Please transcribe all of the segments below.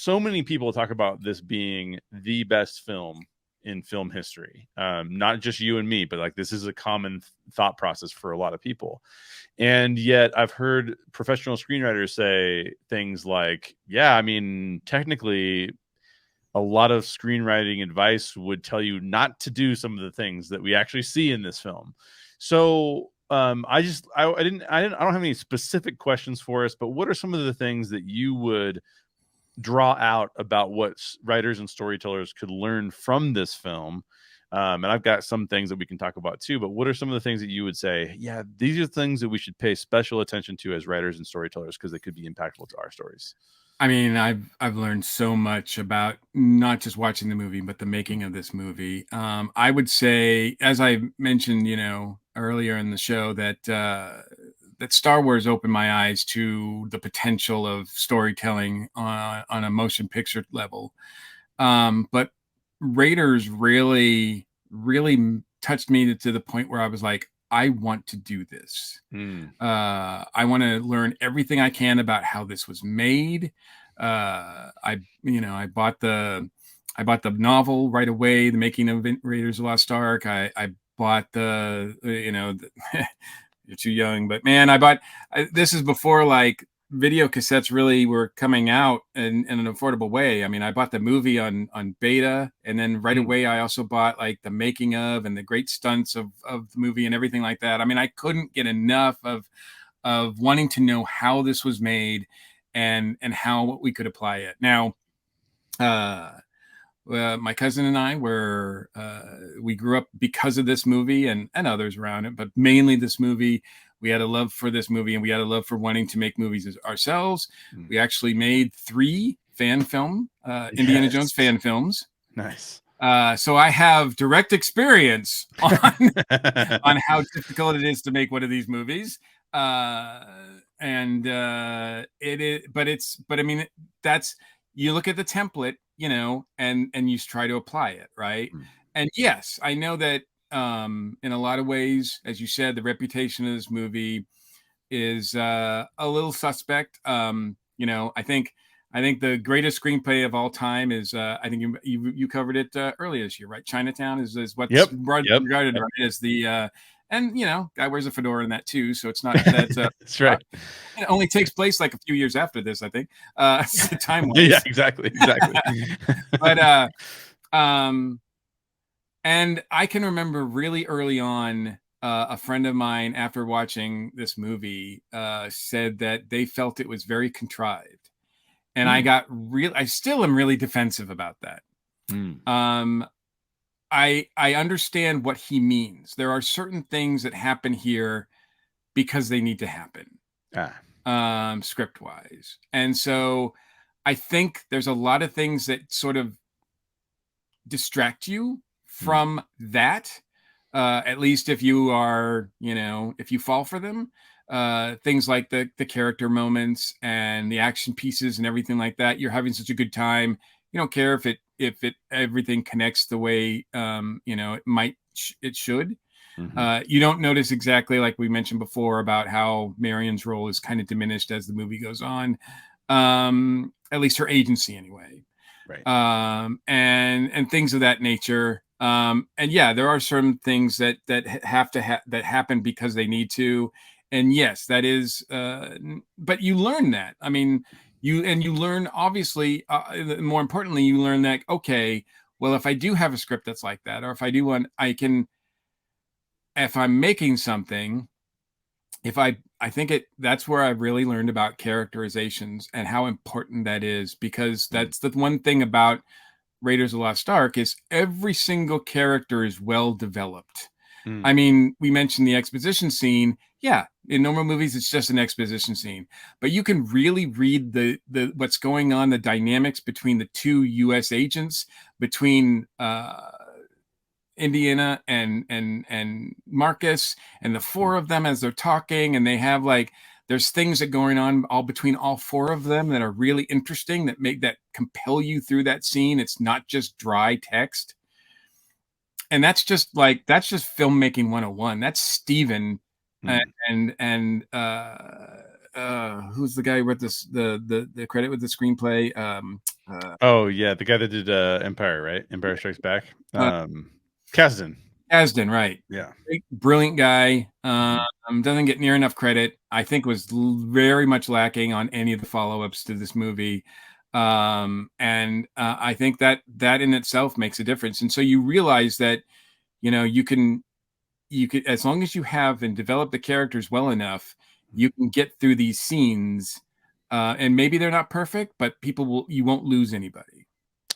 so many people talk about this being the best film in film history. Not just you and me, but like this is a common thought process for a lot of people. And yet I've heard professional screenwriters say things like, yeah, I mean, technically a lot of screenwriting advice would tell you not to do some of the things that we actually see in this film. So I don't have any specific questions for us, but what are some of the things that you would draw out about what writers and storytellers could learn from this film? And I've got some things that we can talk about too, but what are some of the things that you would say, yeah, these are things that we should pay special attention to as writers and storytellers because they could be impactful to our stories? I mean, I've learned so much about not just watching the movie, but the making of this movie. I would say, as I mentioned, earlier in the show, that that Star Wars opened my eyes to the potential of storytelling on a motion picture level. But Raiders really, really touched me to the point where I was like, I want to do this. I want to learn everything I can about how this was made. I bought the novel right away, The Making of Raiders of Lost Ark. I bought you're too young, but man, this is before like video cassettes really were coming out in an affordable way. I mean, I bought the movie on beta, and then right away I also bought like the making of and the great stunts of the movie and everything like that. I mean, I couldn't get enough of wanting to know how this was made and how we could apply it. Now, my cousin and I we grew up because of this movie and others around it, but mainly this movie. We had a love for this movie, and we had a love for wanting to make movies ourselves. We actually made 3 fan film, Indiana Jones fan films. Nice. So I have direct experience on how difficult it is to make one of these movies. And it is, but I mean, that's, you look at the template, and you try to apply it, right? And yes, I know that in a lot of ways, as you said, the reputation of this movie is a little suspect. I think the greatest screenplay of all time is I think you covered it earlier this year, right? Chinatown is what's regarded right as the and guy wears a fedora in that too, so it's not that's that's right. It only takes place like a few years after this, I think. Time-wise. Yeah, exactly. But and I can remember really early on, a friend of mine, after watching this movie, said that they felt it was very contrived. And I still am really defensive about that. I understand what he means. There are certain things that happen here because they need to happen, script-wise. And so I think there's a lot of things that sort of distract you from that, at least if you are, if you fall for them, things like the character moments and the action pieces and everything like that. You're having such a good time. You don't care if everything connects the way, it should. You don't notice exactly, like we mentioned before, about how Marion's role is kind of diminished as the movie goes on. At least her agency anyway. Right. And things of that nature. And yeah, there are certain things that have to that happen because they need to. And yes, that is, but you learn that. I mean, you learn, obviously, more importantly, you learn that, okay, well, if I do have a script that's like that, or if I do one, if I'm making something, that's where I really learned about characterizations and how important that is, because that's the one thing about Raiders of the Lost Ark is every single character is well developed. I mean, we mentioned the exposition scene. Yeah, in normal movies, it's just an exposition scene, but you can really read the what's going on, the dynamics between the 2 U.S. agents, between Indiana and Marcus, and the 4 of them as they're talking, and they have there's things that going on all between all 4 of them that are really interesting, that compel you through that scene. It's not just dry text. And that's just filmmaking 101. That's Steven and who's the guy who wrote this, the credit with the screenplay? Oh yeah, the guy that did Empire, right? Empire Strikes Back. Kasdan. Kasdan, right? Yeah. Great, brilliant guy. Doesn't get near enough credit. I think was very much lacking on any of the follow-ups to this movie. I think that in itself makes a difference. And so you realize that, you can, as long as you have and develop the characters well enough, you can get through these scenes. And maybe they're not perfect, but you won't lose anybody.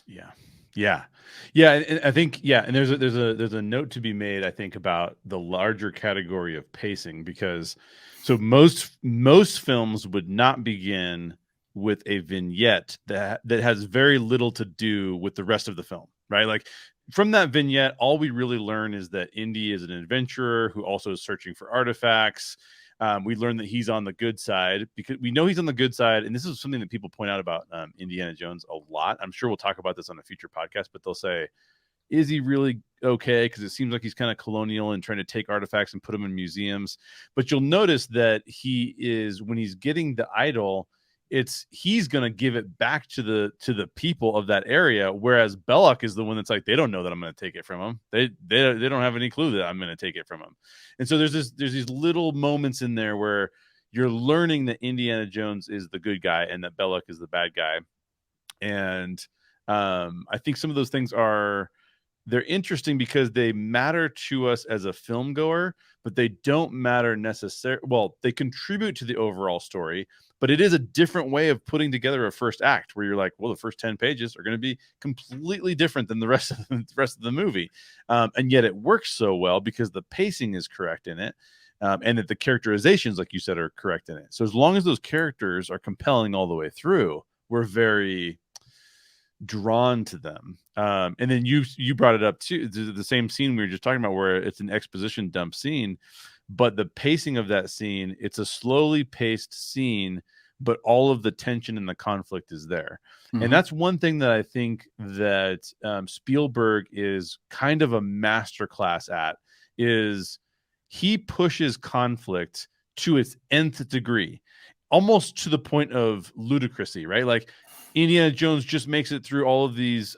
Yeah. And I think, and there's a note to be made, I think, about the larger category of pacing, because so most films would not begin with a vignette that has very little to do with the rest of the film, right? Like from that vignette, all we really learn is that Indy is an adventurer who also is searching for artifacts. We learn that he's on the good side, because we know he's on the good side. And this is something that people point out about Indiana Jones a lot. I'm sure we'll talk about this on a future podcast, but they'll say, is he really okay? Because it seems like he's kind of colonial and trying to take artifacts and put them in museums. But you'll notice that he is, when he's getting the idol, he's going to give it back to the people of that area, whereas Belloc is the one that's like, they don't know that I'm going to take it from them. They don't have any clue that I'm going to take it from them. And so there's these little moments in there where you're learning that Indiana Jones is the good guy and that Belloc is the bad guy. And I think some of those things they're interesting because they matter to us as a film goer, but they don't matter necessarily. Well, they contribute to the overall story, but it is a different way of putting together a first act where you're like, well, the first 10 pages are going to be completely different than the rest of the movie. And yet it works so well because the pacing is correct in it. And that the characterizations, like you said, are correct in it. So as long as those characters are compelling all the way through, we're very drawn to them. And then you brought it up too, the same scene we were just talking about, where it's an exposition dump scene, but the pacing of that scene, it's a slowly paced scene, but all of the tension and the conflict is there. And that's one thing that I think that Spielberg is kind of a masterclass at, is he pushes conflict to its nth degree, almost to the point of ludicrousy, right? Like Indiana Jones just makes it through all of these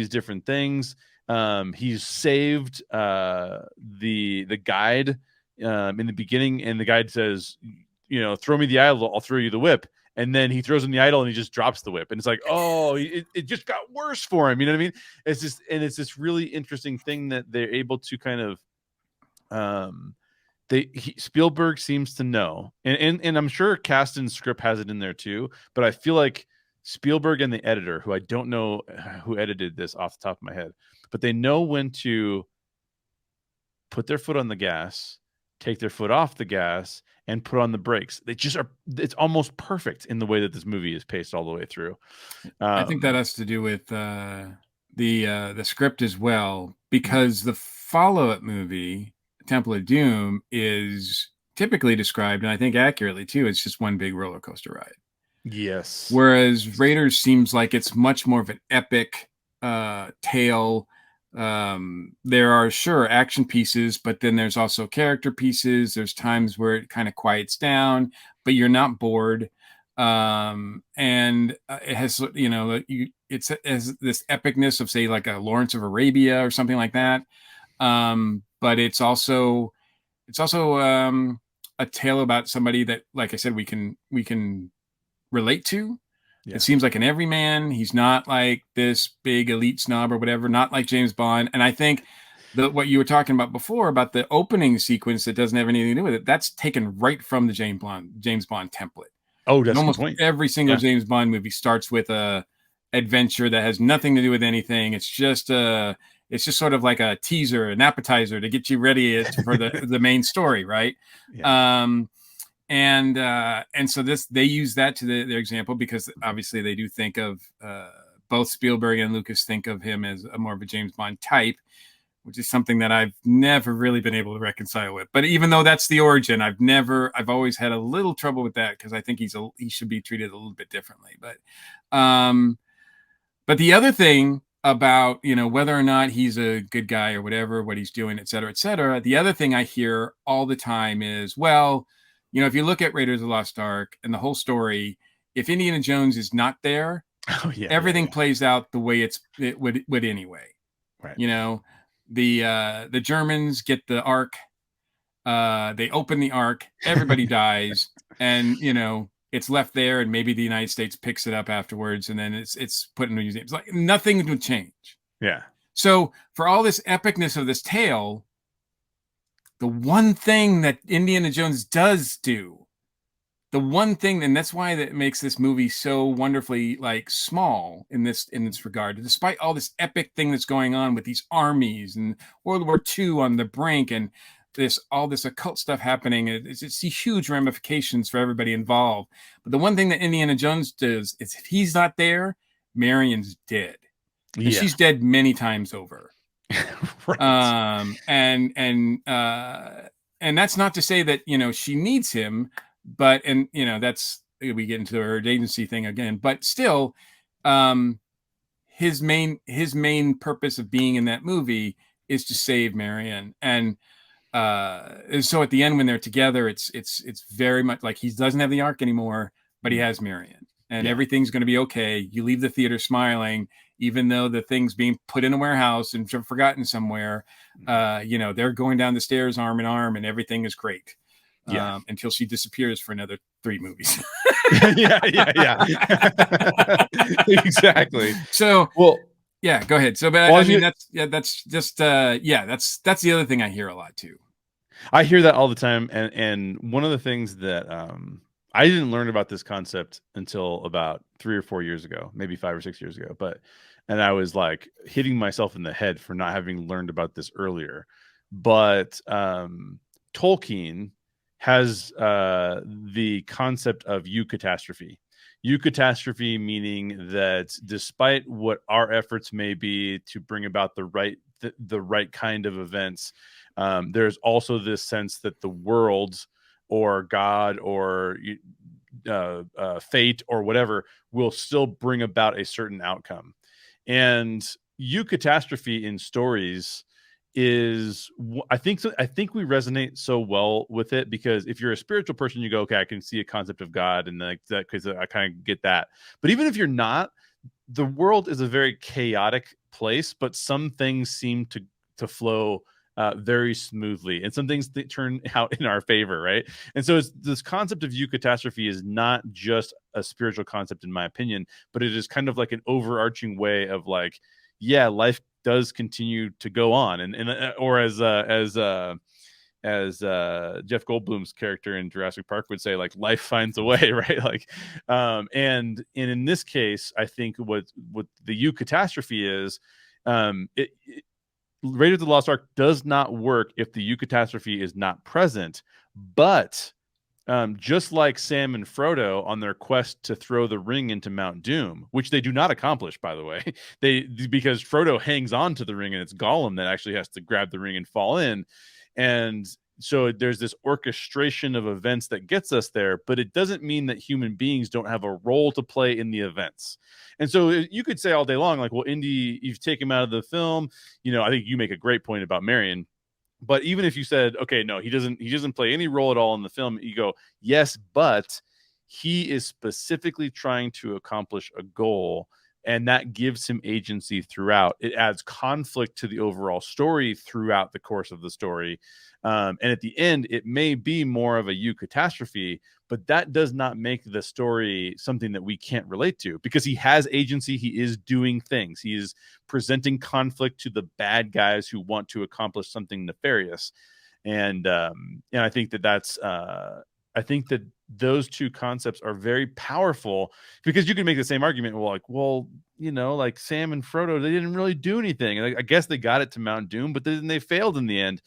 different things. He's saved the guide in the beginning, and the guide says, throw me the idol, I'll throw you the whip. And then he throws him the idol and he just drops the whip. And it's like, oh, it just got worse for him. You know what I mean? It's this really interesting thing that they're able to kind of, Spielberg seems to know, and I'm sure Kasdan's script has it in there too, but I feel like Spielberg and the editor, who I don't know who edited this off the top of my head, but they know when to put their foot on the gas, take their foot off the gas, and put on the brakes. They just are. It's almost perfect in the way that this movie is paced all the way through. I think that has to do with the script as well, because the follow-up movie, Temple of Doom, is typically described, and I think accurately too, it's just one big roller coaster ride. Yes. Whereas Raiders seems like it's much more of an epic tale. There are sure action pieces, but then there's also character pieces. There's times where it kind of quiets down, but you're not bored. And it has, it has this epicness of, say, like a Lawrence of Arabia or something like that. But it's also a tale about somebody that, like I said, we can relate to. Yeah. It seems like an everyman. He's not like this big elite snob or whatever, not like James Bond. And I think what you were talking about before about the opening sequence that doesn't have anything to do with it, that's taken right from the James Bond template. Oh, that's almost the point. Every single James Bond movie starts with a adventure that has nothing to do with anything. It's just sort of like a teaser, an appetizer to get you ready for the main story, right? Yeah. And so they use that to their example, because obviously they do think of both Spielberg and Lucas think of him as more of a James Bond type, which is something that I've never really been able to reconcile with. But even though that's the origin, I've always had a little trouble with that, because I think he should be treated a little bit differently. But the other thing about, whether or not he's a good guy or whatever, what he's doing, et cetera, the other thing I hear all the time is, well, if you look at Raiders of the Lost Ark and the whole story, if Indiana Jones is not there, Oh yeah, everything yeah. plays out the way it would anyway. Right. You know, the Germans get the Ark. They open the Ark. Everybody dies, and it's left there, and maybe the United States picks it up afterwards, and then it's put in a museum. It's like nothing would change. Yeah. So for all this epicness of this tale, the one thing that Indiana Jones does do, the one thing, and that's why that makes this movie so wonderfully like small in this regard, despite all this epic thing that's going on with these armies and World War II on the brink and all this occult stuff happening. It's huge ramifications for everybody involved. But the one thing that Indiana Jones does is if he's not there, Marion's dead. And Yeah. she's dead many times over. Right. And that's not to say that she needs him, but that's, we get into her agency thing again, but still, his main purpose of being in that movie is to save Marion. And so at the end when they're together, it's very much like he doesn't have the Ark anymore, but he has Marion, and everything's going to be okay. You leave the theater smiling, even though the thing's being put in a warehouse and forgotten somewhere. They're going down the stairs arm in arm, and everything is great. Until she disappears for another 3 movies. Yeah. Exactly. So, well, yeah, go ahead. So, but I mean, that's just that's the other thing I hear a lot too. I hear that all the time, and one of the things that I didn't learn about this concept until about 3 or 4 years ago, maybe 5 or 6 years ago, and I was like hitting myself in the head for not having learned about this earlier. But Tolkien has the concept of eucatastrophe. Eucatastrophe meaning that despite what our efforts may be to bring about the right kind of events, there's also this sense that the world or God or fate or whatever will still bring about a certain outcome. And eucatastrophe in stories is, I think we resonate so well with it, because if you're a spiritual person, you go, okay, I can see a concept of God and like that, because I kind of get that. But even if you're not, the world is a very chaotic place, but some things seem to flow very smoothly, and some things that turn out in our favor, right? And so this concept of eucatastrophe is not just a spiritual concept, in my opinion, but it is kind of like an overarching way of like, yeah, life does continue to go on, or as Jeff Goldblum's character in Jurassic Park would say, like, life finds a way, right? Like, and in this case, I think what the eucatastrophe is, Raiders of the Lost Ark does not work if the eucatastrophe is not present, but just like Sam and Frodo on their quest to throw the ring into Mount Doom, which they do not accomplish, by the way, because Frodo hangs on to the ring, and it's Gollum that actually has to grab the ring and fall in. And so there's this orchestration of events that gets us there, but it doesn't mean that human beings don't have a role to play in the events. And so you could say all day long, like, well, Indy, you've taken him out of the film. I think you make a great point about Marion. But even if you said, okay, no, he doesn't play any role at all in the film, you go, yes, but he is specifically trying to accomplish a goal, and that gives him agency throughout. It adds conflict to the overall story throughout the course of the story. And at the end, it may be more of a eucatastrophe, but that does not make the story something that we can't relate to, because he has agency. He is doing things. He is presenting conflict to the bad guys who want to accomplish something nefarious. And I think I think that those two concepts are very powerful, because you can make the same argument. Well, like Sam and Frodo, they didn't really do anything. Like, I guess they got it to Mount Doom, but then they failed in the end.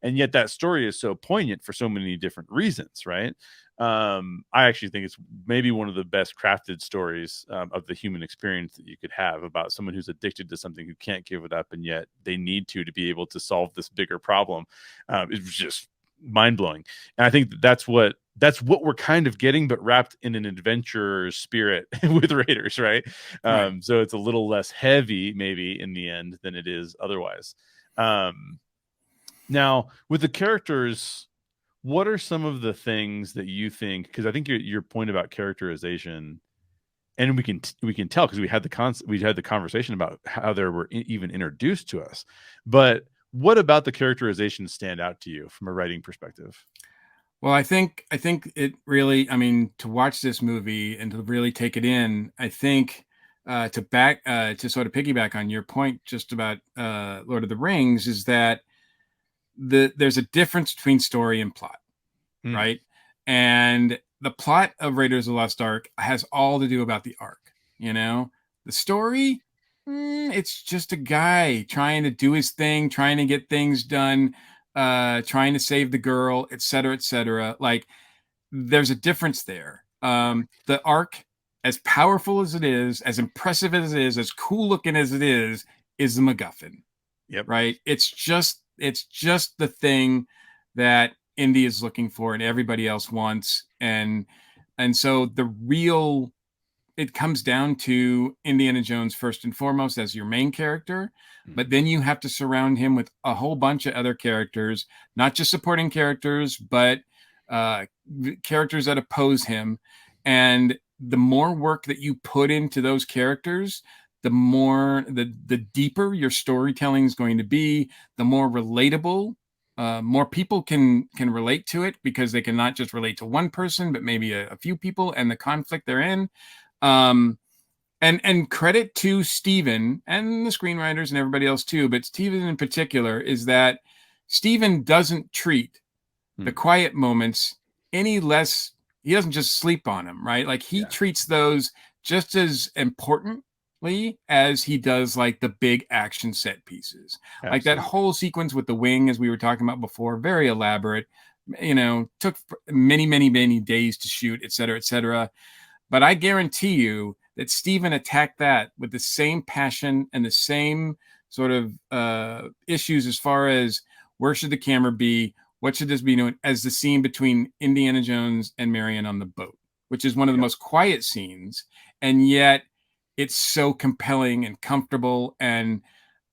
And yet that story is so poignant for so many different reasons, right? I actually think it's maybe one of the best crafted stories of the human experience that you could have, about someone who's addicted to something, who can't give it up, and yet they need to be able to solve this bigger problem. It was just mind-blowing. And I think that's what we're kind of getting, but wrapped in an adventure spirit with Raiders, right? Right. So it's a little less heavy maybe in the end than it is otherwise. Now, with the characters, what are some of the things that you think, because I think your point about characterization and we can tell because we had the conversation about how they were even introduced to us. But what about the characterizations stand out to you from a writing perspective? Well, I think it really, I mean, to watch this movie and to really take it in, I think to sort of piggyback on your point just about Lord of the Rings, is that there's a difference between story and plot, right? And the plot of Raiders of the Lost Ark has all to do about the Ark. The story, it's just a guy trying to do his thing, trying to get things done, trying to save the girl, etc., etc. Like, there's a difference there. The Ark, as powerful as it is, as impressive as it is, as cool looking as it is the MacGuffin. Yep. Right. It's just the thing that Indy is looking for and everybody else wants. And so it comes down to Indiana Jones first and foremost as your main character, but then you have to surround him with a whole bunch of other characters, not just supporting characters, but characters that oppose him. And the more work that you put into those characters, the deeper your storytelling is going to be, the more relatable. More people can relate to it because they can not just relate to one person, but maybe a few people and the conflict they're in. And credit to Steven and the screenwriters and everybody else too, but Steven in particular, is that Steven doesn't treat the quiet moments any less. He doesn't just sleep on them, right? Like, he treats those just as importantly as he does like the big action set pieces. Absolutely. Like that whole sequence with the wing, as we were talking about before, very elaborate, took many days to shoot, et cetera, et cetera. But I guarantee you that Steven attacked that with the same passion and the same sort of issues as far as where should the camera be, what should this be doing, as the scene between Indiana Jones and Marion on the boat, which is one of the most quiet scenes, and yet it's so compelling and comfortable, and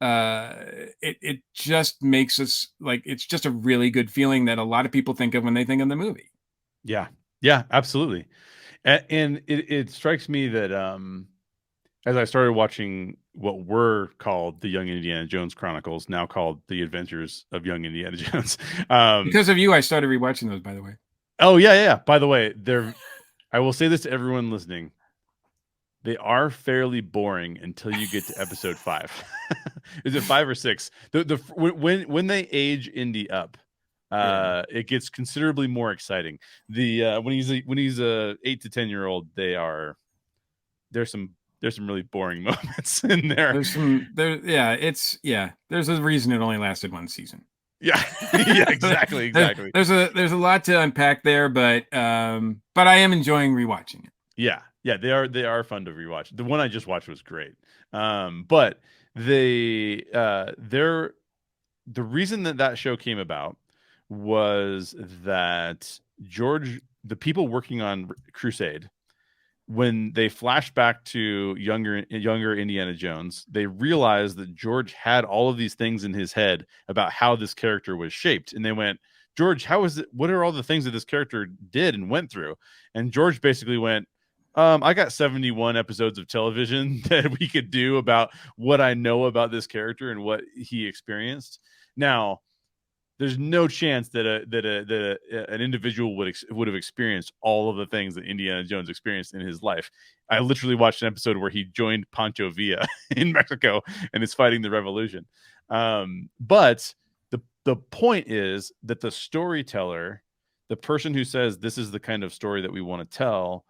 it just makes us, like, it's just a really good feeling that a lot of people think of when they think of the movie. Yeah, absolutely. And it strikes me that as I started watching what were called the Young Indiana Jones Chronicles, now called The Adventures of Young Indiana Jones. Because of you, I started rewatching those, by the way. Oh, yeah. By the way, I will say this to everyone listening. They are fairly boring until you get to episode 5. Is it 5 or 6? When they age Indy up, it gets considerably more exciting. When he's a 8 to 10-year-old, there's some really boring moments in there. There's a reason it only lasted one season. Yeah, exactly. There's a lot to unpack there, but I am enjoying rewatching it. Yeah, they are fun to rewatch. The one I just watched was great. But the reason that show came about was that the people working on Crusade, when they flashed back to younger Indiana Jones, they realized that George had all of these things in his head about how this character was shaped. And they went, George, what are all the things that this character did and went through? And George basically went, I got 71 episodes of television that we could do about what I know about this character and what he experienced. Now, there's no chance that an individual would have experienced all of the things that Indiana Jones experienced in his life. I literally watched an episode where he joined Pancho Villa in Mexico and is fighting the revolution. But the point is that the storyteller, the person who says this is the kind of story that we want to tell,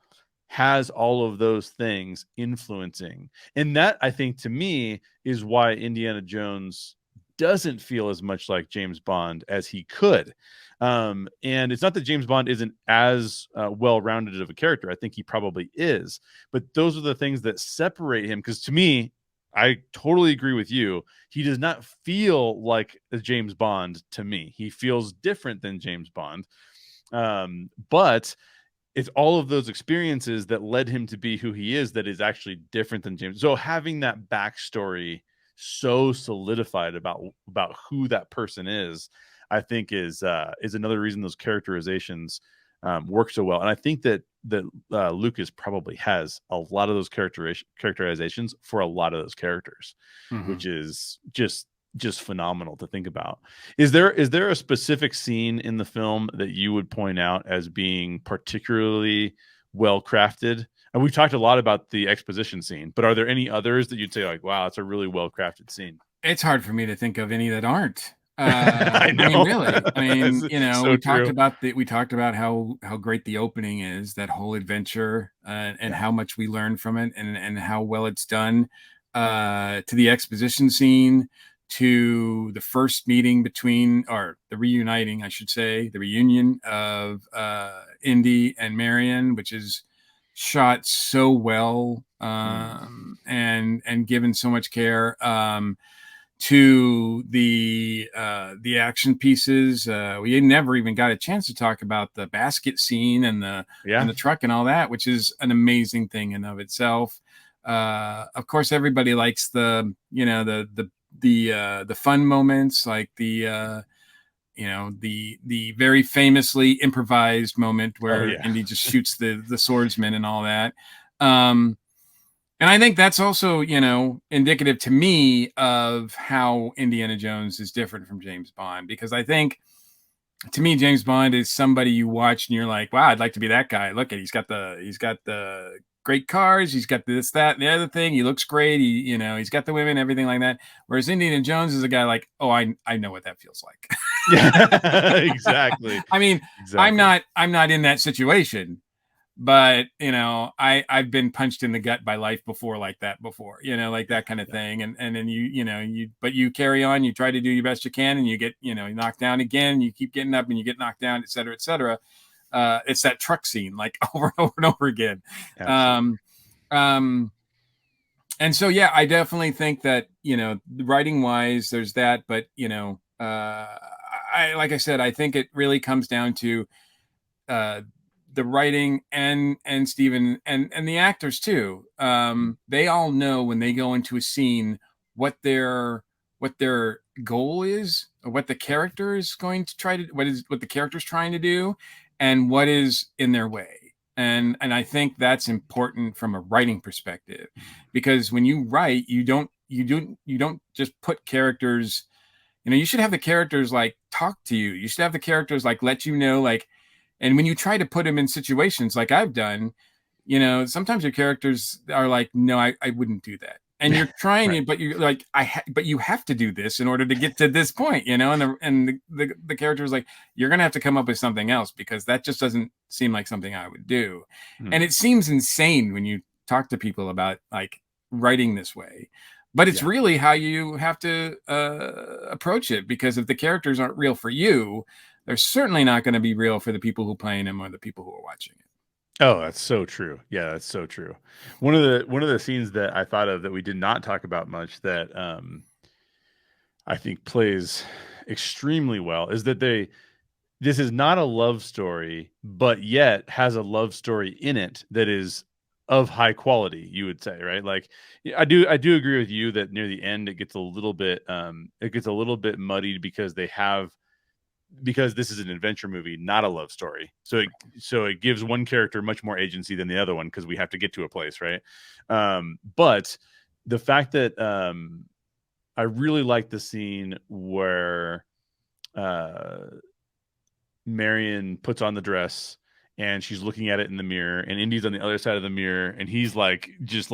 has all of those things influencing. And that, I think, to me, is why Indiana Jones doesn't feel as much like James Bond as he could. And it's not that James Bond isn't as well-rounded of a character. I think he probably is. But those are the things that separate him. Because to me, I totally agree with you. He does not feel like a James Bond to me. He feels different than James Bond. But it's all of those experiences that led him to be who he is that is actually different than James. So having that backstory so solidified about who that person is, I think is another reason those characterizations work so well. And I think that Lucas probably has a lot of those characterizations for a lot of those characters, which is just phenomenal to think about. Is there a specific scene in the film that you would point out as being particularly well crafted? And we've talked a lot about the exposition scene, but are there any others that you'd say like, wow, it's a really well crafted scene? It's hard for me to think of any that aren't. I know. I mean, really. I mean, so we true. talked about how great the opening is, that whole adventure, and how much we learn from it, and how well it's done. To the exposition scene, to the first meeting between, or the reuniting, I should say, the reunion of Indy and Marion, which is shot so well, and given so much care. To the action pieces, we never even got a chance to talk about the basket scene and the truck and all that, which is an amazing thing in of itself. Of course, everybody likes the fun moments, like the very famously improvised moment where Indy just shoots the swordsman and all that. And I think that's also, indicative to me of how Indiana Jones is different from James Bond, because I think, to me, James Bond is somebody you watch and you're like, wow, I'd like to be that guy. Look at, he's got the great cars, he's got this, that, and the other thing. He looks great. He's got the women, everything like that. Whereas Indiana Jones is a guy like, oh, I know what that feels like. Yeah, exactly. I mean, exactly. I'm not in that situation. But, I've been punched in the gut by life before, like that before, like that kind of thing. And then but you carry on, you try to do your best you can, and you get, knocked down again, you keep getting up and you get knocked down, et cetera, et cetera. It's that truck scene, like over and over and over again. And so, yeah, I definitely think that, writing wise, there's that, but, like I said, I think it really comes down to, the writing and Steven and the actors too. They all know when they go into a scene what their goal is, or what the character is going to try to, what the character's trying to do, and what is in their way. And I think that's important from a writing perspective, because when you write, you don't just put characters, you should have the characters like talk to you. You should have the characters like let you know, like. And when you try to put them in situations like I've done, sometimes your characters are like, no, I wouldn't do that. And you're trying it, but you're like, but you have to do this in order to get to this point, and the character is like, you're going to have to come up with something else, because that just doesn't seem like something I would do. And it seems insane when you talk to people about like writing this way, but it's really how you have to approach it, because if the characters aren't real for you, they're certainly not going to be real for the people who are playing them or the people who are watching it. Oh, that's so true. Yeah, that's so true. One of the scenes that I thought of that we did not talk about much that I think plays extremely well is that this is not a love story, but yet has a love story in it that is of high quality, you would say, right? Like, I do agree with you that near the end it gets a little bit muddied, because this is an adventure movie, not a love story. So it gives one character much more agency than the other one, because we have to get to a place, right? But the fact that I really like the scene where Marion puts on the dress and she's looking at it in the mirror, and Indy's on the other side of the mirror, and he's just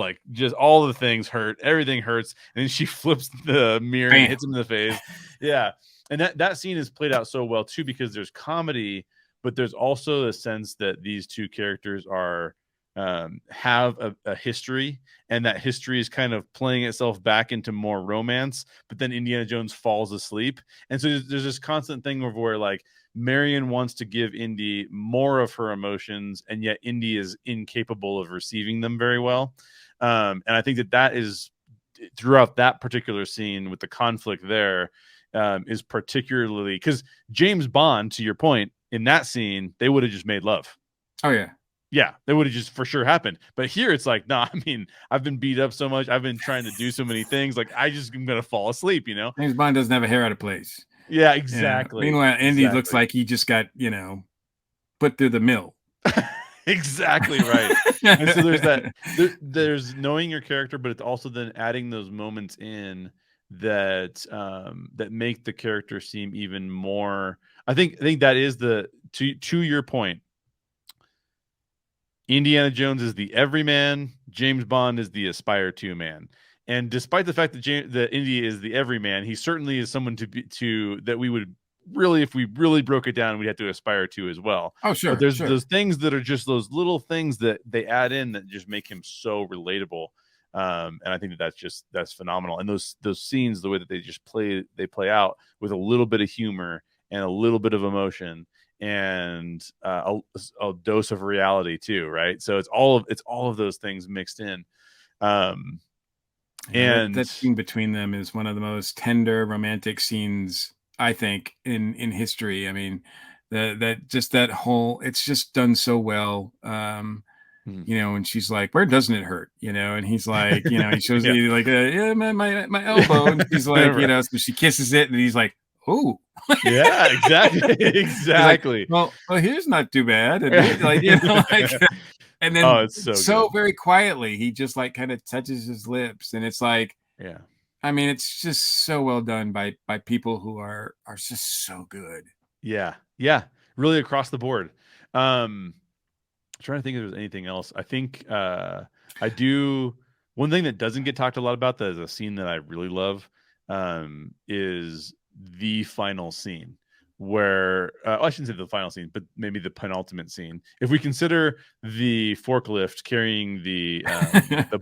all the things hurt, everything hurts, and then she flips the mirror and hits him in the face. Yeah. And that scene is played out so well too, because there's comedy, but there's also a sense that these two characters are have a history, and that history is kind of playing itself back into more romance. But then Indiana Jones falls asleep, and so there's this constant thing where like Marion wants to give Indy more of her emotions, and yet Indy is incapable of receiving them very well. And I think that is throughout that particular scene with the conflict there. Is particularly because James Bond, to your point, in that scene, they would have just made love. Oh, yeah. Yeah, that would have just for sure happened. But here it's like, no, I mean, I've been beat up so much. I've been trying to do so many things. Like, I'm going to fall asleep, James Bond doesn't have a hair out of place. Yeah, exactly. Meanwhile, Indy looks like he just got, put put through the mill. Exactly right. And so there's that. There's knowing your character, but it's also then adding those moments in that that make the character seem even more. I think that is the to your point. Indiana Jones is the everyman. James Bond is the aspire to man. And despite the fact that Indy is the everyman, he certainly is someone to that we would really, if we really broke it down, we'd have to aspire to as well. Oh, sure. But there's those things that are just those little things that they add in that just make him so relatable. And I think that's phenomenal. And those scenes, the way that they play out with a little bit of humor and a little bit of emotion and a dose of reality too, right? So it's all of those things mixed in. And that scene between them is one of the most tender romantic scenes, I think, in history. I mean, that whole, it's just done so well. You know, and she's like, where doesn't it hurt? You know, and he's like, you know, he shows me like, my elbow, and she's like, you know, so she kisses it, and he's like, oh, yeah, exactly. Like, well, here's not too bad, and like, you know, like. And then it's so very quietly, he just like kind of touches his lips, and it's like, yeah. I mean, it's just so well done by people who are just so good. Yeah, really across the board. I'm trying to think if there's anything else. I think I do. One thing that doesn't get talked a lot about that is a scene that I really love is the final scene. Where I shouldn't say the final scene, but maybe the penultimate scene. If we consider the forklift carrying the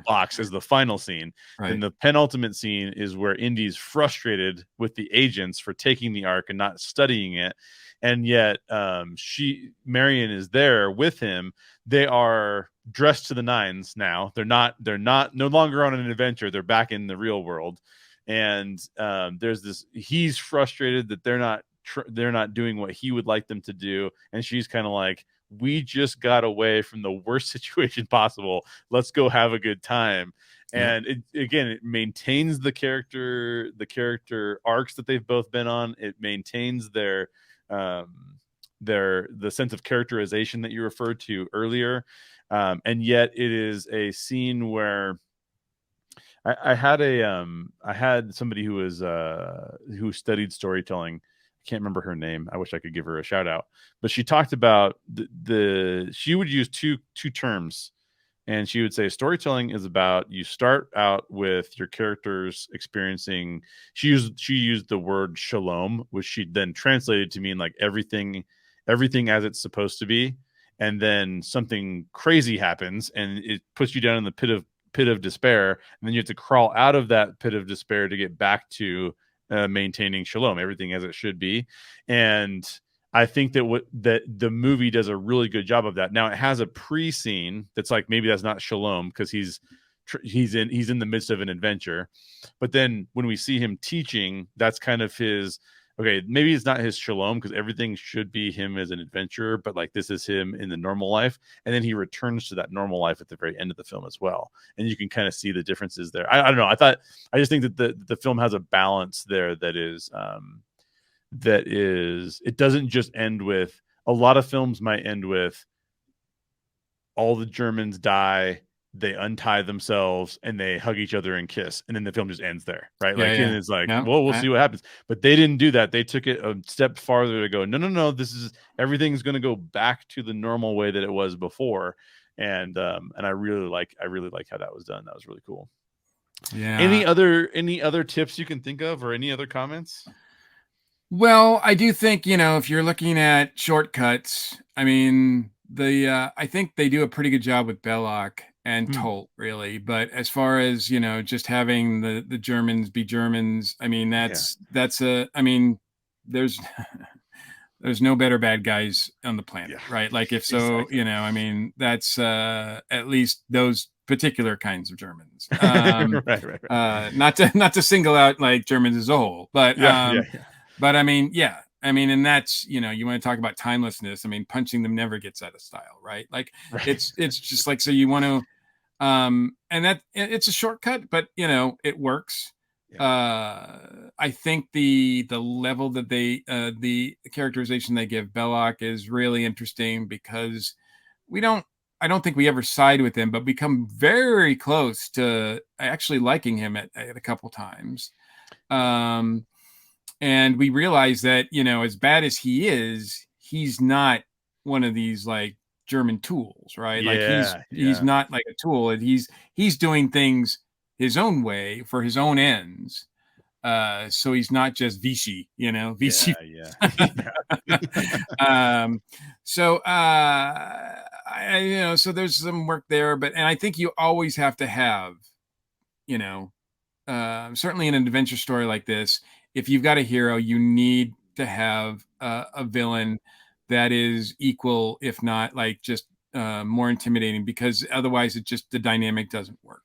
box as the final scene, right, then the penultimate scene is where Indy's frustrated with the agents for taking the Ark and not studying it, and yet Marion is there with him. They are dressed to the nines now. They're no longer on an adventure. They're back in the real world, and there's this. He's frustrated that they're not doing what he would like them to do, and she's kind of like, we just got away from the worst situation possible, let's go have a good time. And it maintains the character arcs that they've both been on. It maintains the sense of characterization that you referred to earlier, and yet it is a scene where I had somebody who was who studied storytelling. Can't remember her name. I wish I could give her a shout out, but she talked about she would use two terms, and she would say storytelling is about, you start out with your characters experiencing, she used the word shalom, which she then translated to mean like everything as it's supposed to be, and then something crazy happens and it puts you down in the pit of despair, and then you have to crawl out of that pit of despair to get back to maintaining shalom, everything as it should be. And I think that the movie does a really good job of that. Now it has a pre-scene that's like, maybe that's not shalom because he's in the midst of an adventure, but then when we see him teaching, that's kind of his, okay, maybe it's not his shalom because everything should be him as an adventurer, but like this is him in the normal life, and then he returns to that normal life at the very end of the film as well, and you can kind of see the differences there. I don't know, I just think that the film has a balance there that is it doesn't just end with, a lot of films might end with all the Germans die, they untie themselves and they hug each other and kiss, and then the film just ends there, right? And it's like, well, we'll see what happens. But they didn't do that. They took it a step farther to go, no, this is, everything's going to go back to the normal way that it was before. And I really like how that was done. That was really cool. Yeah. Any other tips you can think of, or any other comments? Well, I do think, if you're looking at shortcuts, I mean, I think they do a pretty good job with Belloc and Tolt, really. But as far as, just having the Germans be Germans, I mean, I mean, there's no better bad guys on the planet, right? Like if so, exactly. I mean, that's at least those particular kinds of Germans. Right. Not to single out like Germans as a whole, but but I mean, and that's, you want to talk about timelessness. I mean, punching them never gets out of style, right? Like it's just like, so you want to, and that it's a shortcut, but it works. I think the level that the characterization they give Belloc is really interesting, because I don't think we ever side with him, but become very close to actually liking him at a couple times. And we realize that, as bad as he is, he's not one of these like German tools, right? Like he's not like a tool, and he's doing things his own way for his own ends. So he's not just Vichy, Vichy. So so there's some work there, and I think you always have to have, certainly in an adventure story like this, if you've got a hero, you need to have a villain that is equal, if not like just more intimidating, because otherwise the dynamic doesn't work.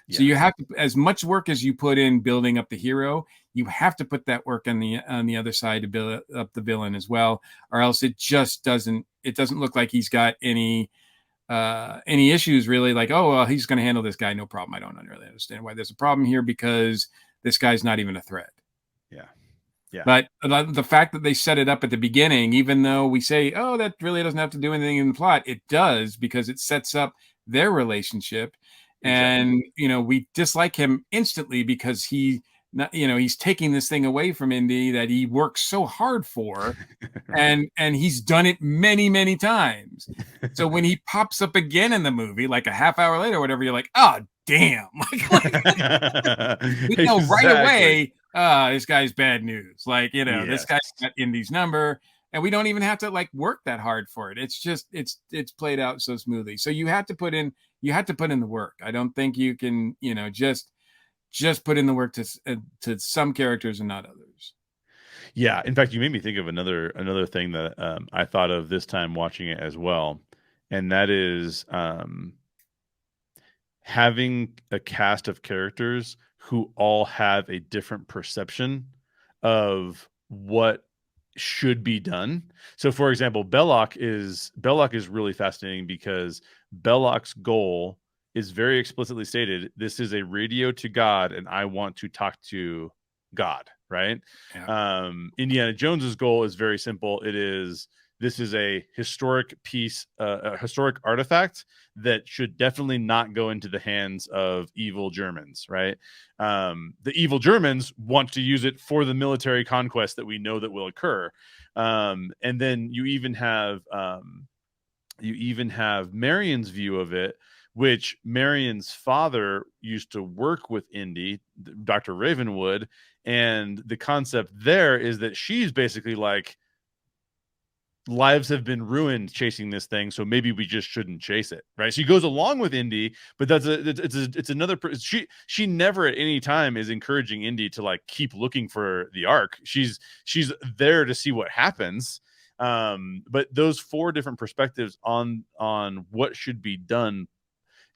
So you have to, as much work as you put in building up the hero, you have to put that work on the other side to build up the villain as well, or else it doesn't look like he's got any issues really. Like, oh, well, he's going to handle this guy, no problem. I don't really understand why there's a problem here, because this guy's not even a threat. Yeah. But the fact that they set it up at the beginning, even though we say, oh, that really doesn't have to do anything in the plot, it does, because it sets up their relationship. And, we dislike him instantly because he's taking this thing away from Indy that he works so hard for. and he's done it many, many times. So when he pops up again in the movie, like a half hour later or whatever, you're like, oh, damn. We know right away, this guy's bad news. Like, this guy's got Indy's number. And we don't even have to like work that hard for it. It's just it's played out so smoothly. So you have to put in the work. I don't think you can just put in the work to some characters and not others. Yeah, in fact, you made me think of another thing that I thought of this time watching it as well, and that is having a cast of characters who all have a different perception of what should be done. So for example, Belloc is really fascinating, because Belloc's goal is very explicitly stated. This is a radio to God, and I want to talk to God, right? Yeah. Indiana Jones's goal is very simple. This is a historic piece, a historic artifact that should definitely not go into the hands of evil Germans, right? The evil Germans want to use it for the military conquest that we know that will occur. And then you even have Marion's view of it, which Marion's father used to work with Indy, Dr. Ravenwood, and the concept there is that she's basically like, lives have been ruined chasing this thing, so maybe we just shouldn't chase it, right? She goes along with Indy, but it's another. She never at any time is encouraging Indy to like keep looking for the Ark. She's there to see what happens. But those four different perspectives on what should be done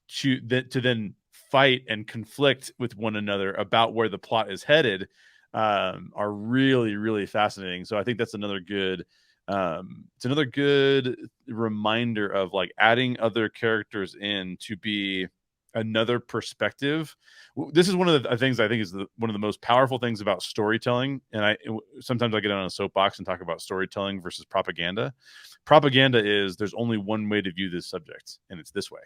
to then fight and conflict with one another about where the plot is headed are really, really fascinating. So I think that's another good. It's another good reminder of like adding other characters in to be another perspective. This is one of the things I think is one of the most powerful things about storytelling. And sometimes I get on a soapbox and talk about storytelling versus propaganda. Propaganda is there's only one way to view this subject, and it's this way.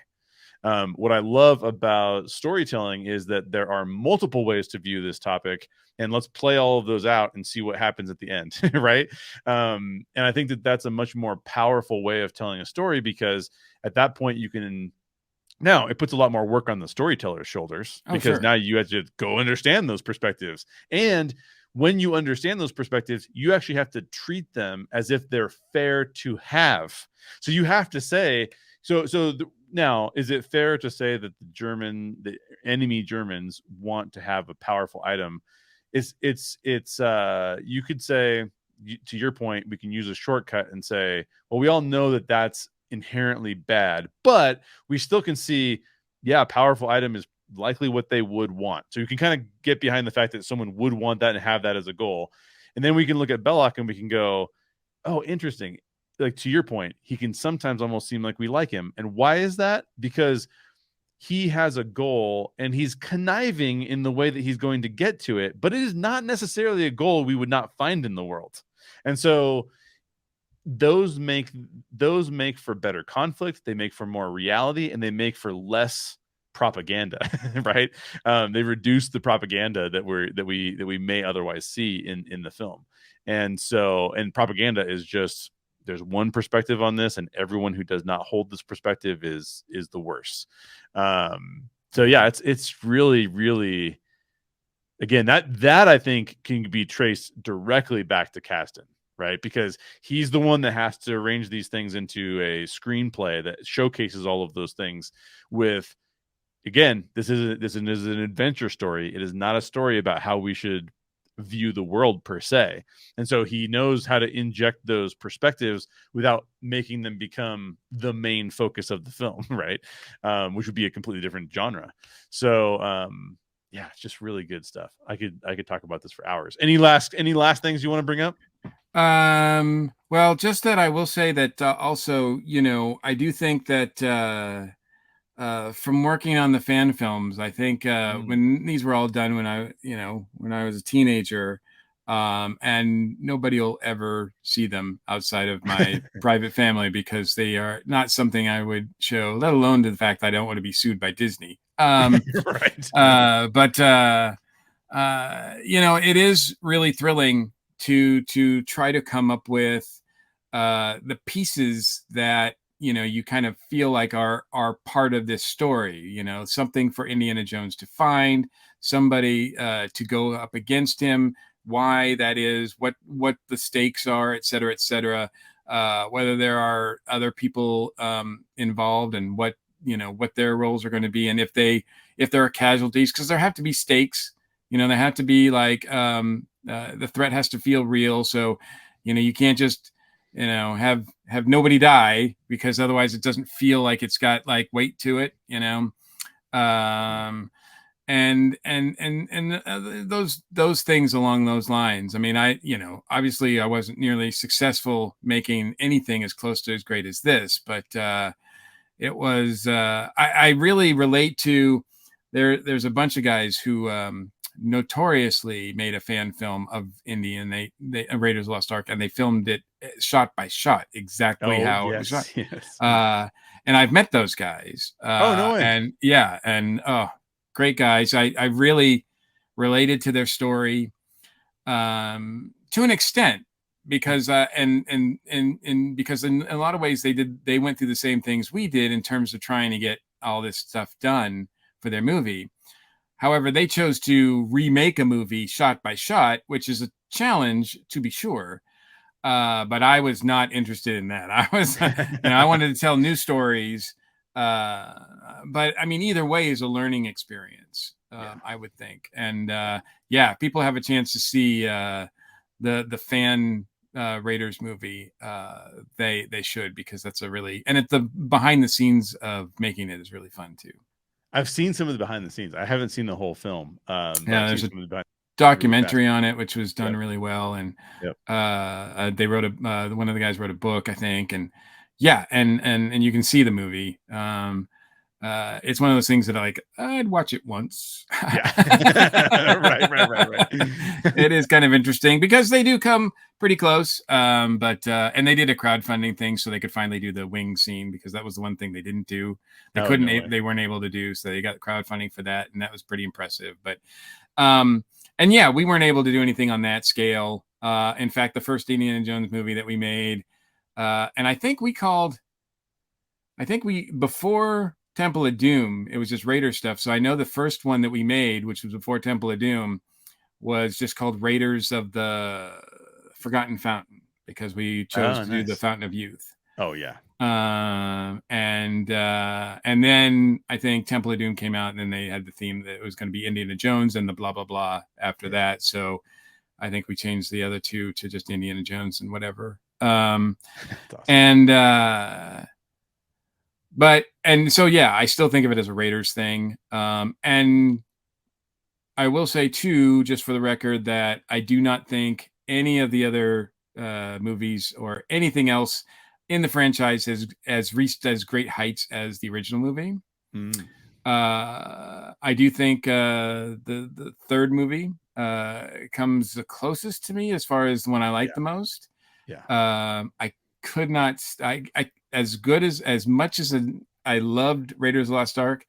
What I love about storytelling is that there are multiple ways to view this topic, and let's play all of those out and see what happens at the end, right? And I think that that's a much more powerful way of telling a story, because at that point now it puts a lot more work on the storyteller's shoulders, because now you have to go understand those perspectives. And when you understand those perspectives, you actually have to treat them as if they're fair to have. So you have to say, now, is it fair to say that the enemy Germans want to have a powerful item? It's you could say, to your point, we can use a shortcut and say, well, we all know that that's inherently bad, but we still can see, yeah, a powerful item is likely what they would want. So you can kind of get behind the fact that someone would want that and have that as a goal. And then we can look at Belloc and we can go, oh, interesting. Like, to your point, he can sometimes almost seem like we like him. And why is that? Because he has a goal and he's conniving in the way that he's going to get to it, but it is not necessarily a goal we would not find in the world. And so those make for better conflict, they make for more reality, and they make for less propaganda, right? They reduce the propaganda that we may otherwise see in the film. And so, and propaganda is just, there's one perspective on this, and everyone who does not hold this perspective is the worst. So yeah, it's really, really, again, that I think can be traced directly back to Kasdan, right? Because he's the one that has to arrange these things into a screenplay that showcases all of those things. With, again, this is an adventure story. It is not a story about how we should view the world per se. And so he knows how to inject those perspectives without making them become the main focus of the film, right? Which would be a completely different genre. So yeah, it's just really good stuff. I could talk about this for hours. Any last things you want to bring up? Well, just that I will say that also, I do think that from working on the fan films, I think when these were all done when I was a teenager, and nobody will ever see them outside of my private family, because they are not something I would show, let alone to the fact that I don't want to be sued by Disney. Right. But it is really thrilling to try to come up with the pieces that you kind of feel like are part of this story. Something for Indiana Jones to find, somebody to go up against him, why that is, what the stakes are, et cetera, whether there are other people involved, and what their roles are going to be, and if there are casualties, because there have to be stakes. There have to be like the threat has to feel real. So you can't just have nobody die, because otherwise it doesn't feel like it's got like weight to it. And those things along those lines. I mean, obviously I wasn't nearly successful making anything as close to as great as this, but it was. I really relate to. There's a bunch of guys who notoriously made a fan film of Indy, and they Raiders of the Lost Ark, and they filmed it shot by shot exactly how it was shot. Yes. And I've met those guys. No way. And yeah, and great guys. I really related to their story to an extent, because and because in a lot of ways they went through the same things we did in terms of trying to get all this stuff done for their movie. However, they chose to remake a movie shot by shot, which is a challenge, to be sure. But I was not interested in that. I was, I wanted to tell new stories. But I mean, either way is a learning experience, I would think. And people have a chance to see the fan Raiders movie. They should, because that's and the behind the scenes of making it is really fun too. I've seen some of the behind the scenes. I haven't seen the whole film. There's a documentary on it, which was done really well. And they wrote one of the guys wrote a book, I think. And and you can see the movie. It's one of those things that I'd watch it once. Right. It is kind of interesting because they do come pretty close. But and they did a crowdfunding thing so they could finally do the wing scene, because that was the one thing they didn't do. They weren't able to do, so they got crowdfunding for that, and that was pretty impressive. But and we weren't able to do anything on that scale. In fact, the first Indiana Jones movie that we made, and I think before Temple of Doom, it was just Raider stuff. So I know the first one that we made, which was before Temple of Doom, was just called Raiders of the Forgotten Fountain, because we chose to do the Fountain of Youth. Oh yeah. And then I think Temple of Doom came out, and then they had the theme that it was going to be Indiana Jones and the blah blah blah after that. So I think we changed the other two to just Indiana Jones and whatever. Awesome. And so I still think of it as a Raiders thing. And I will say too, just for the record, that I do not think any of the other movies or anything else in the franchise has reached as great heights as the original movie. I do think the third movie comes the closest to me as far as the one I like the most. Yeah. I could not. I as good as much as I loved Raiders of the Lost Ark.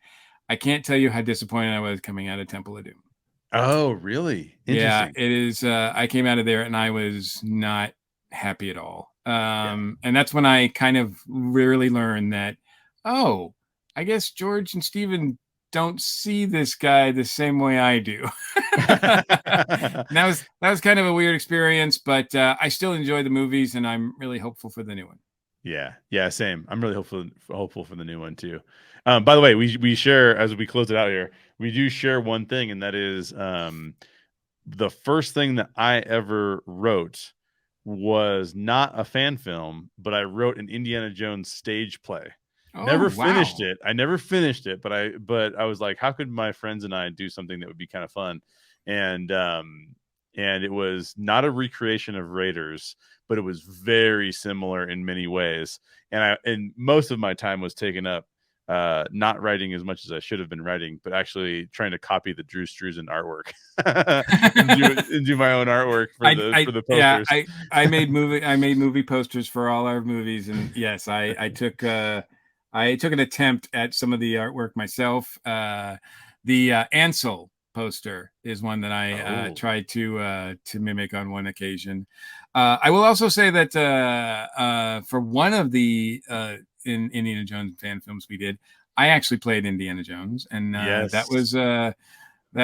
I can't tell you how disappointed I was coming out of Temple of Doom. Oh, really? Yeah, Interesting. it is. I came out of there and I was not happy at all. Yeah. And that's when I kind of really learned that, oh, I guess George and Steven don't see this guy the same way I do. And that was kind of a weird experience, but I still enjoy the movies and I'm really hopeful for the new one. Yeah, same. I'm really hopeful for the new one too. By the way, we share, as we close it out here, we do share one thing, and that is the first thing that I ever wrote was not a fan film, but I wrote an Indiana Jones stage play. Oh, Never wow. finished it. I never finished it, but I was like, how could my friends and I do something that would be kind of fun? And it was not a recreation of Raiders, but it was very similar in many ways. And most of my time was taken up not writing as much as I should have been writing, but actually trying to copy the Drew Struzan artwork and do my own artwork for the posters. Yeah, I made movie posters for all our movies, and yes, I took an attempt at some of the artwork myself. The Ansel poster is one that I tried to mimic on one occasion. I will also say that for one of the in Indiana Jones fan films we did, I actually played Indiana Jones, and Yes. that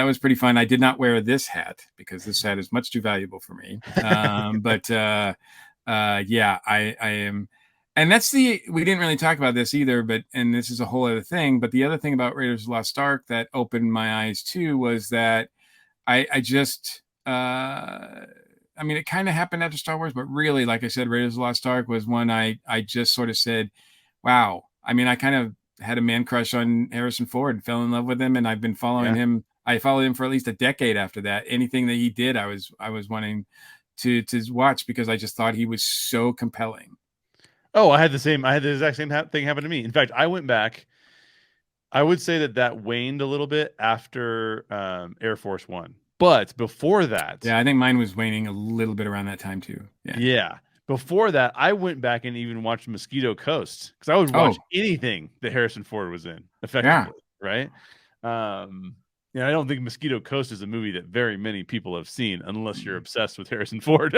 was pretty fun. I did not wear this hat because this hat is much too valuable for me. But yeah, I am. And we didn't really talk about this either, and this is a whole other thing, but the other thing about Raiders of the Lost Ark that opened my eyes too was that I just, I mean, it kind of happened after Star Wars, but really, like I said, Raiders of the Lost Ark was one I just sort of said, wow. I mean, I kind of had a man crush on Harrison Ford, fell in love with him, and I've been following him. I followed him for at least a decade after that. Anything that he did, I was wanting to watch because I just thought he was so compelling. Oh, I had the exact same thing happen to me. In fact, I went back. I would say that waned a little bit after Air Force One, but before that, yeah, I think mine was waning a little bit around that time too. Yeah. Before that, I went back and even watched Mosquito Coast because I would watch anything that Harrison Ford was in effectively, right? I don't think Mosquito Coast is a movie that very many people have seen unless you're obsessed with Harrison Ford.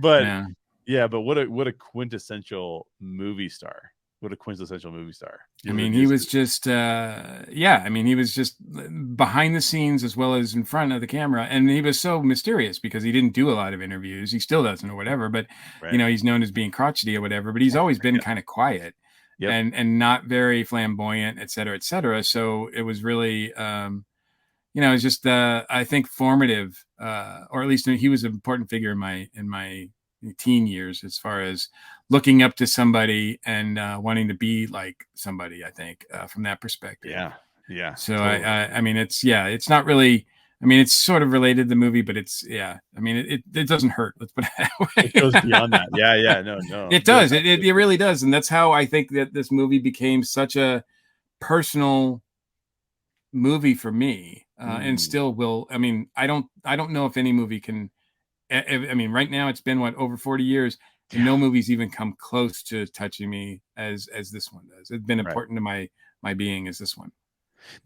But but what a quintessential movie star. What a quintessential movie star. I mean, he was just, I mean, he was just behind the scenes as well as in front of the camera. And he was so mysterious because he didn't do a lot of interviews. He still doesn't or whatever, but, he's known as being crotchety or whatever, but he's always been kind of quiet and not very flamboyant, et cetera, et cetera. So it was really, it's just, I think formative, or at least he was an important figure in my teen years as far as looking up to somebody and wanting to be like somebody, I think, from that perspective. Yeah. So totally. I mean, it's not really, I mean, it's sort of related to the movie, but it's, I mean, it doesn't hurt. Let's put it that way. It goes beyond that. Yeah. No. It does. It really does. And that's how I think that this movie became such a personal movie for me and still will. I mean, I don't know if any movie can, I mean, right now it's been over 40 years and no movie's even come close to touching me as this one does. It's been important to my being as this one.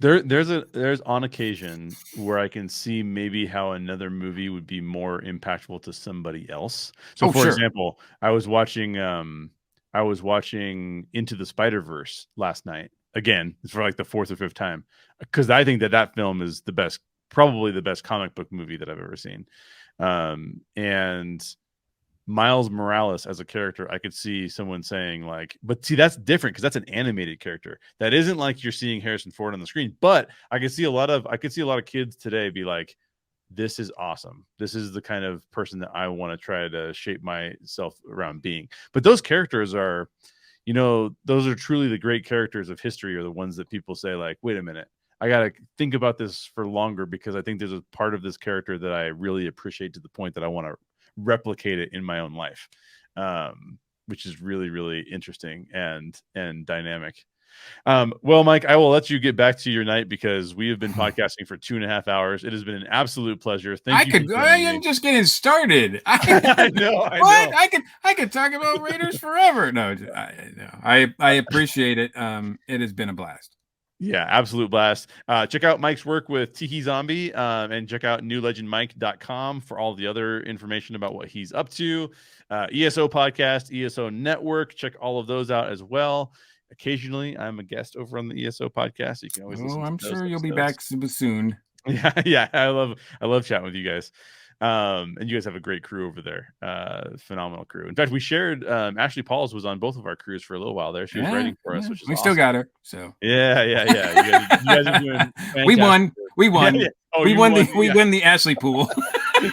There's on occasion where I can see maybe how another movie would be more impactful to somebody else. So for example, I was watching Into the Spider-Verse last night. Again, it's for like the fourth or fifth time because I think that film is probably the best comic book movie that I've ever seen. And Miles Morales as a character, I could see someone saying like, but see, that's different because that's an animated character. That isn't like you're seeing Harrison Ford on the screen. But I could see a lot of kids today be like, this is awesome. This is the kind of person that I want to try to shape myself around being. But those characters are, those are truly the great characters of history, are the ones that people say like, wait a minute, I got to think about this for longer because I think there's a part of this character that I really appreciate to the point that I want to replicate it in my own life, which is really, really interesting and dynamic. Well, Mike, I will let you get back to your night because we have been podcasting for 2.5 hours. It has been an absolute pleasure. Thank you. I am just getting started. I know. I could talk about Raiders forever. No, I appreciate it. It has been a blast. Yeah, absolute blast. Check out Mike's work with Tiki Zombie and check out newlegendmike.com for all the other information about what he's up to. ESO Podcast, ESO Network. Check all of those out as well. Occasionally, I'm a guest over on the ESO Podcast. You can always listen to I'm those sure you'll be episodes. back soon. Yeah. I love chatting with you guys. And you guys have a great crew over there. Phenomenal crew. In fact, we shared Ashley Pauls was on both of our crews for a little while there. She was writing for us, which is we awesome. Still got her. So yeah. You guys are doing fantastic. We won. Yeah. Oh, we won the Ashley pool.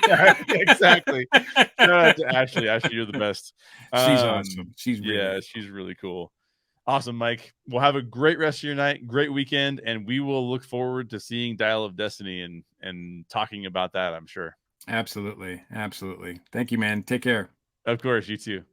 Yeah, exactly. Shout out to Ashley. Ashley, you're the best. She's awesome. She's really cool. Awesome, Mike. Well, have a great rest of your night, great weekend, and we will look forward to seeing Dial of Destiny and talking about that, I'm sure. Absolutely. Thank you, man. Take care. Of course, you too.